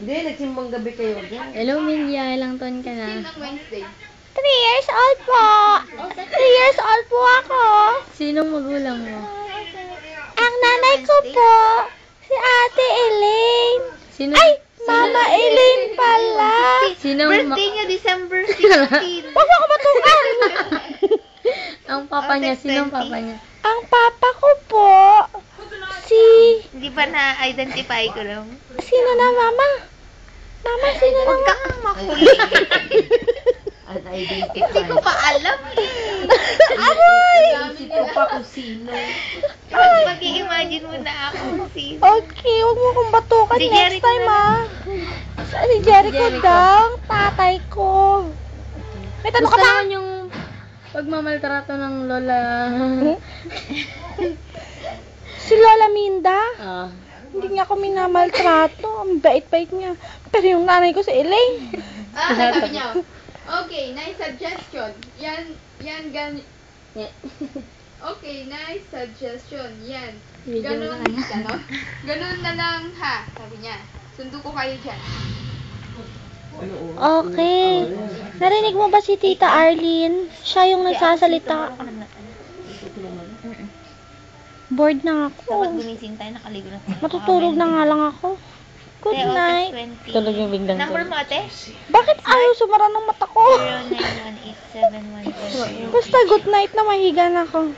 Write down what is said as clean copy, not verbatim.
Hindi, nagsimbang gabi kayo. Hello, Milya. Ilang taon ka na? 3 years old po. 3 years old po ako. Sinong magulang mo? Ang nanay ko po, si Ate Elaine. Sino? Ay, Mama Elaine pala. Birthday niya December 16. Huwag mo ako matukan. Ang papa niya. Sinong papa niya? Ang papa ko po, si... Hindi ba na-identify ko lang? Sino na, Mama? Mama, sino na? Huwag kang makulit. Hindi ko pa alam. Aray! Isip ko pa kung sino. Mag-i-imagine mo na ako kung sino. Okay, huwag mo akong batukan Si next Jericho time, na ah. Si Jericho daw, tatay ko. May tanong ka Gusto ba? naman yung pagmamaltrato ng lola. Si Lola Minda? Ah. Hindi niya ako minamaltrato. Ang bait-bait niya. Pero yung nanay ko si Elaine. Sabi niya. Okay, nice suggestion. Okay, nice suggestion. Yan. Ganun na lang ha, sabi niya. Sundo ko kayo dyan. Okay. Narinig mo ba si Tita Arlene? Siya yung nagsasalita. Bored na ako. Dapat gumising tayo, nakaligo na tayo. Matutulog na nga lang ako. Good night. Tulog yung biglang Number tulog. mo, ate? Bakit ayaw sumara ng mata ko? 091871. Basta good night na, mahiga na ako.